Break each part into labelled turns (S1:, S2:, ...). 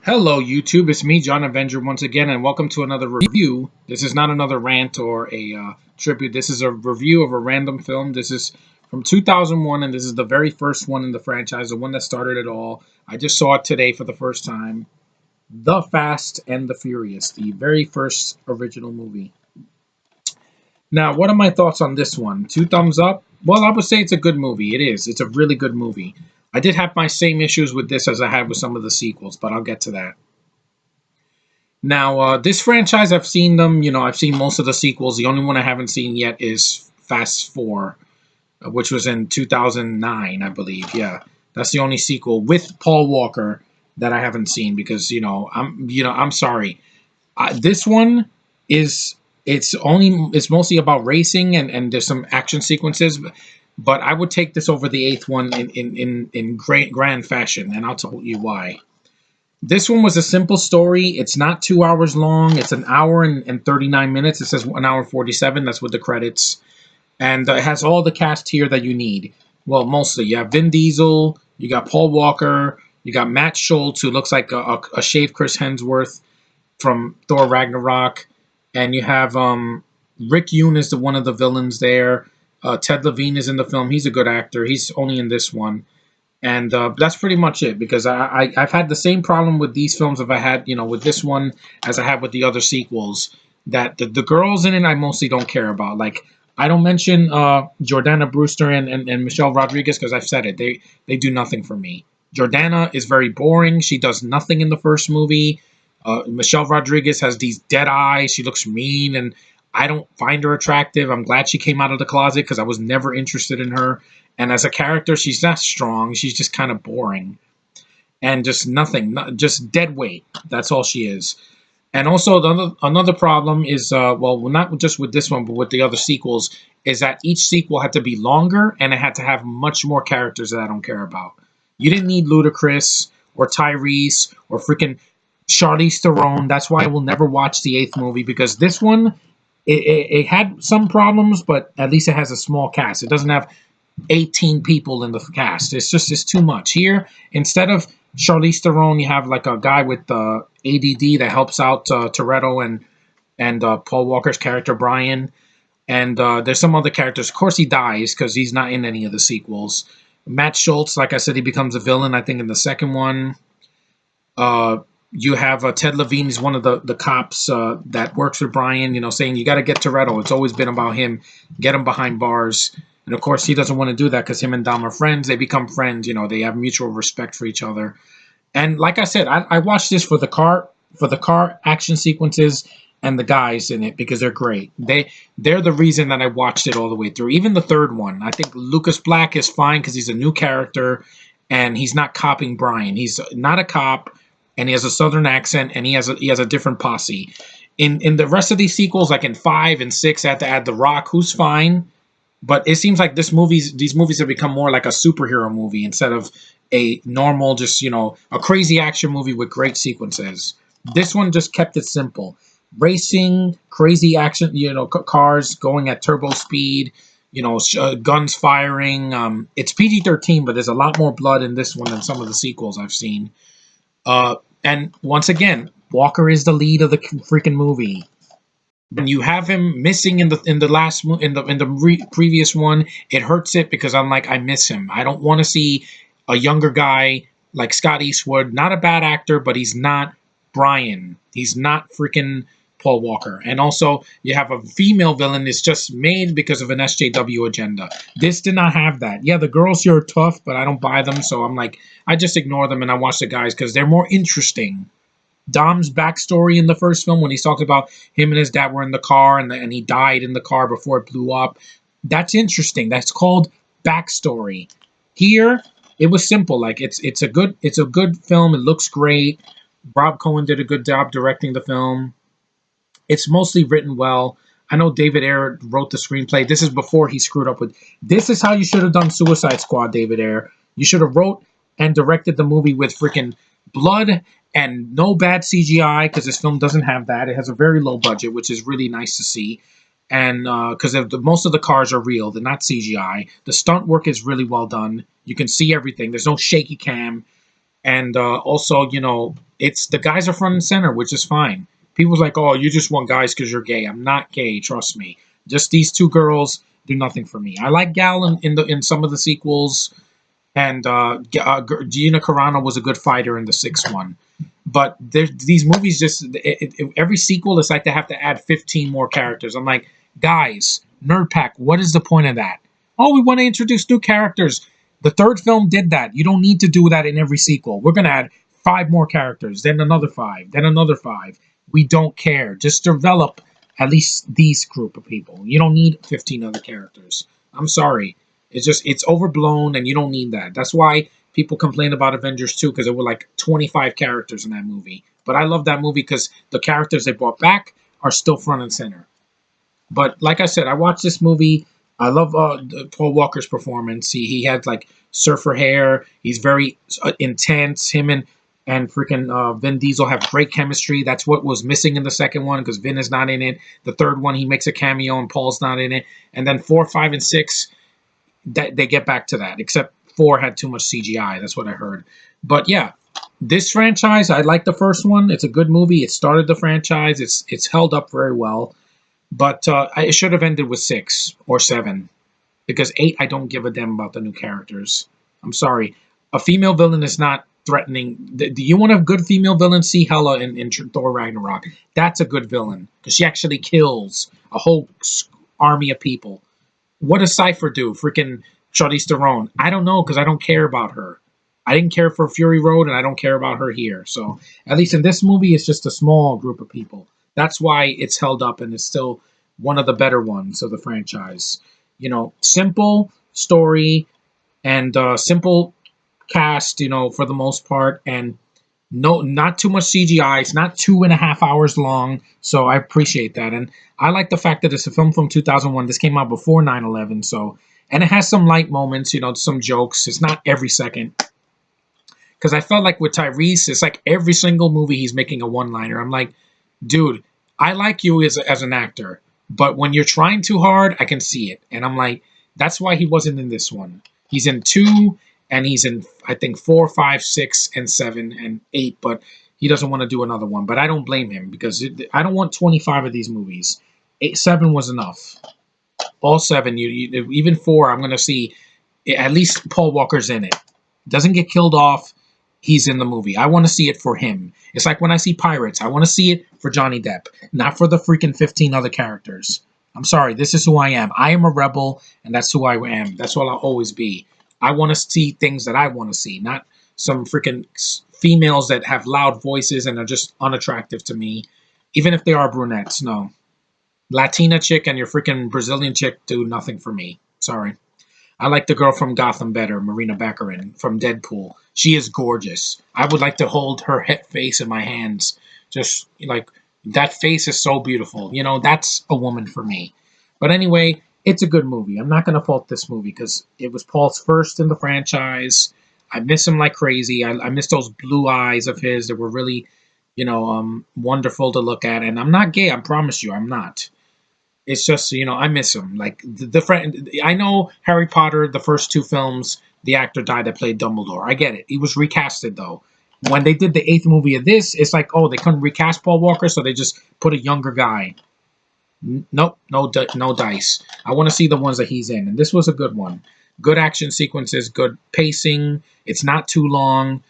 S1: Hello, YouTube. It's me, John Avenger, once again, and welcome to another review. This is not another rant or a tribute. This is a review of a random film. This is from 2001, and this is the very first one in the franchise, the one that started it all. I just saw it today for the first time. The Fast and the Furious, the very first original movie. Now, what are my thoughts on this one? Two thumbs up? Well, I would say it's a good movie. It is. It's a really good movie. I did have my same issues with this as I had with some of the sequels, but I'll get to that. Now, this franchise, I've seen them. I've seen most of the sequels. The only one I haven't seen yet is Fast 4, which was in 2009, I believe. Yeah, that's the only sequel with Paul Walker that I haven't seen because I'm sorry. This one is it's mostly about racing and there's some action sequences, but I would take this over the eighth one in great grand fashion, and I'll tell you why. This one was a simple story. It's not 2 hours long. It's an hour and 39 minutes. It says 1 hour 47. That's with the credits. And it has all the cast here that you need. Well, mostly. You have Vin Diesel. You got Paul Walker. You got Matt Schultz, who looks like a shaved Chris Hemsworth from Thor Ragnarok. And you have Rick Yoon is one of the villains there. Ted Levine is in the film. He's a good actor. He's only in this one. And that's pretty much it, because I've had the same problem with these films if I had, with this one as I had with the other sequels, that the girls in it I mostly don't care about. Like, I don't mention Jordana Brewster and Michelle Rodriguez because I've said it. They do nothing for me. Jordana is very boring. She does nothing in the first movie. Michelle Rodriguez has these dead eyes. She looks mean, and I don't find her attractive. I'm glad she came out of the closet because I was never interested in her. And as a character, she's not strong. She's just kind of boring and just nothing, just dead weight. That's all she is. And also, another problem is, well, not just with this one, but with the other sequels, is that each sequel had to be longer and it had to have much more characters that I don't care about. You didn't need Ludacris or Tyrese or freaking Charlize Theron. That's why I will never watch the eighth movie, because this one, it had some problems, but at least it has a small cast. It doesn't have 18 people in the cast. It's too much. Here, instead of Charlize Theron, you have like a guy with ADD that helps out Toretto and Paul Walker's character Brian. And there's some other characters. Of course, he dies because he's not in any of the sequels. Matt Schultz, like I said, he becomes a villain, I think, in the second one. You have Ted Levine. He's one of the cops that works with Brian, saying you got to get Toretto. It's always been about him. Get him behind bars. And of course, he doesn't want to do that because him and Dom are friends. They become friends. They have mutual respect for each other. And like I said, I watched this for the car action sequences and the guys in it because they're great. They're the reason that I watched it all the way through. Even the third one, I think Lucas Black is fine because he's a new character and he's not copying Brian. He's not a cop, and he has a southern accent, and he has a different posse. In the rest of these sequels, like in 5 and 6, I had to add The Rock, who's fine. But it seems like these movies have become more like a superhero movie instead of a normal, just, a crazy action movie with great sequences. This one just kept it simple. Racing, crazy action, cars going at turbo speed, guns firing. It's PG-13, but there's a lot more blood in this one than some of the sequels I've seen. And once again, Walker is the lead of the freaking movie. When you have him missing in the previous one, it hurts it because I'm like, I miss him. I don't want to see a younger guy like Scott Eastwood. Not a bad actor, but he's not Brian. He's not freaking Paul Walker. And also, you have a female villain that's just made because of an SJW agenda. This did not have that. Yeah, the girls here are tough, but I don't buy them, so I'm like, I just ignore them and I watch the guys because they're more interesting. Dom's backstory in the first film, when he talks about him and his dad were in the car and he died in the car before it blew up. That's interesting. That's called backstory. Here, it was simple. Like it's a good film. It looks great. Rob Cohen did a good job directing the film. It's mostly written well. I know David Ayer wrote the screenplay. This is before he screwed up with. This is how you should have done Suicide Squad, David Ayer. You should have wrote and directed the movie with freaking blood and no bad CGI, because this film doesn't have that. It has a very low budget, which is really nice to see. And because most of the cars are real, they're not CGI. The stunt work is really well done. You can see everything. There's no shaky cam. And also, It's the guys are front and center, which is fine. People's like, oh, you just want guys because you're gay. I'm not gay, trust me. Just these two girls do nothing for me. I like Gal in some of the sequels, and Gina Carano was a good fighter in the sixth one. But these movies just every sequel is like they have to add 15 more characters. I'm like, guys, Nerd Pack, what is the point of that? Oh, we want to introduce new characters. The third film did that. You don't need to do that in every sequel. We're gonna add five more characters, then another five, then another five. We don't care. Just develop at least these group of people. You don't need 15 other characters. I'm sorry. It's overblown, and you don't need that. That's why people complain about Avengers 2 because there were like 25 characters in that movie. But I love that movie because the characters they brought back are still front and center. But like I said, I watched this movie. I love Paul Walker's performance. He had like surfer hair. He's very intense. Him and freaking Vin Diesel have great chemistry. That's what was missing in the second one because Vin is not in it. The third one, he makes a cameo and Paul's not in it. And then 4, 5, and 6, that they get back to that. Except 4 had too much CGI. That's what I heard. But yeah, this franchise, I like the first one. It's a good movie. It started the franchise. It's held up very well. But it should have ended with 6 or 7. Because 8, I don't give a damn about the new characters. I'm sorry. A female villain is not threatening. Do you want a good female villain? See Hela in Thor Ragnarok. That's a good villain. Because she actually kills a whole army of people. What does Cypher do? Freaking Charlize Theron. I don't know because I don't care about her. I didn't care for Fury Road, and I don't care about her here. So at least in this movie, it's just a small group of people. That's why it's held up, and it's still one of the better ones of the franchise. Simple story and simple cast. For the most part, and no, not too much CGI. It's not 2.5 hours long, so I appreciate that. And I like the fact that it's a film from 2001. This came out before 9/11, so and it has some light moments. Some jokes. It's not every second. Because I felt like with Tyrese, it's like every single movie he's making a one-liner. I'm like, dude, I like you as an actor, but when you're trying too hard, I can see it. And I'm like, that's why he wasn't in this one. He's in 2, and he's in, I think, 4, 5, 6, and 7, and 8, but he doesn't want to do another one. But I don't blame him, because I don't want 25 of these movies. 7 was enough. All 7, even 4, I'm going to see at least Paul Walker's in it. Doesn't get killed off. He's in the movie. I want to see it for him. It's like when I see Pirates. I want to see it for Johnny Depp, not for the freaking 15 other characters. I'm sorry. This is who I am. I am a rebel, and that's who I am. That's what I'll always be. I want to see things that I want to see, not some freaking females that have loud voices and are just unattractive to me, even if they are brunettes. No. Latina chick and your freaking Brazilian chick do nothing for me. Sorry. I like the girl from Gotham better, Marina Baccarin, from Deadpool. She is gorgeous. I would like to hold her face in my hands. Just like, that face is so beautiful. That's a woman for me. But anyway, it's a good movie. I'm not going to fault this movie because it was Paul's first in the franchise. I miss him like crazy. I miss those blue eyes of his that were really, wonderful to look at. And I'm not gay. I promise you, I'm not. It's just, I miss him. Like, the friend, I know Harry Potter, the first 2 films, the actor died that played Dumbledore. I get it. He was recasted, though. When they did the 8th movie of this, it's like, oh, they couldn't recast Paul Walker, so they just put a younger guy. Nope, no dice. I want to see the ones that he's in, and this was a good one. Good action sequences, good pacing. It's not too long.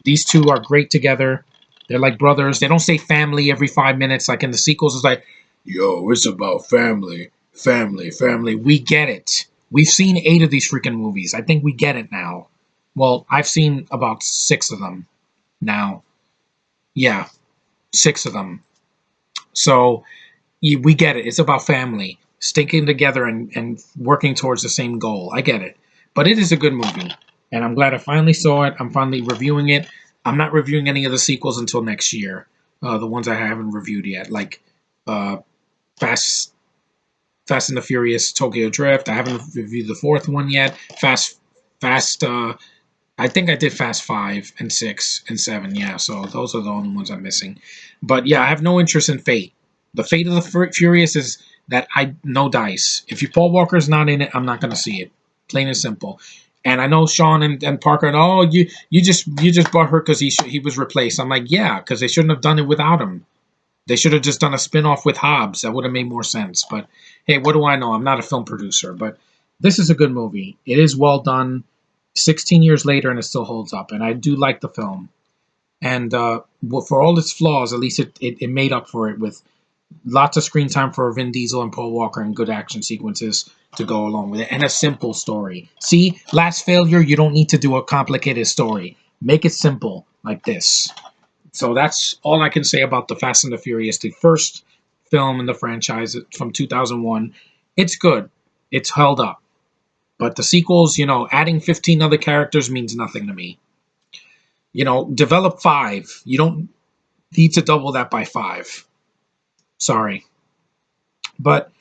S1: These two are great together. They're like brothers. They don't say family every 5 minutes. Like in the sequels, it's like, yo, it's about family, family, family. We get it. We've seen 8 of these freaking movies. I think we get it now. Well, I've seen about 6 of them now. Yeah, 6 of them. So we get it. It's about family, sticking together and working towards the same goal. I get it. But it is a good movie. And I'm glad I finally saw it. I'm finally reviewing it. I'm not reviewing any of the sequels until next year. The ones I haven't reviewed yet. Like Fast and the Furious Tokyo Drift. I haven't reviewed the 4th one yet. Fast. I think I did Fast 5 and 6 and 7. Yeah, so those are the only ones I'm missing. But yeah, I have no interest in Fate. The Fate of the Furious is that no dice. If Paul Walker's not in it, I'm not going to see it. Plain and simple. And I know Sean and Parker, and oh, you just brought her because he was replaced. I'm like, yeah, because they shouldn't have done it without him. They should have just done a spin-off with Hobbs. That would have made more sense. But hey, what do I know? I'm not a film producer, but this is a good movie. It is well done. 16 years later, and it still holds up. And I do like the film. And well, for all its flaws, at least it made up for it with lots of screen time for Vin Diesel and Paul Walker and good action sequences to go along with it, and a simple story. See, last failure, you don't need to do a complicated story. Make it simple like this. So that's all I can say about the Fast and the Furious, the first film in the franchise from 2001. It's good. It's held up. But the sequels, adding 15 other characters means nothing to me. Develop 5. You don't need to double that by 5. Sorry. But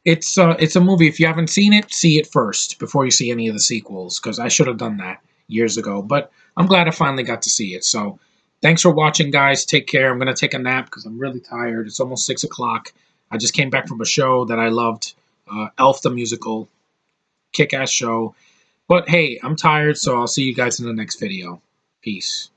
S1: it's a movie. If you haven't seen it, see it first before you see any of the sequels, because I should have done that years ago. But I'm glad I finally got to see it. So thanks for watching, guys. Take care. I'm gonna take a nap because I'm really tired. It's almost 6 o'clock. I just came back from a show that I loved, Elf the musical, kick-ass show. But hey, I'm tired, so I'll see you guys in the next video. Peace.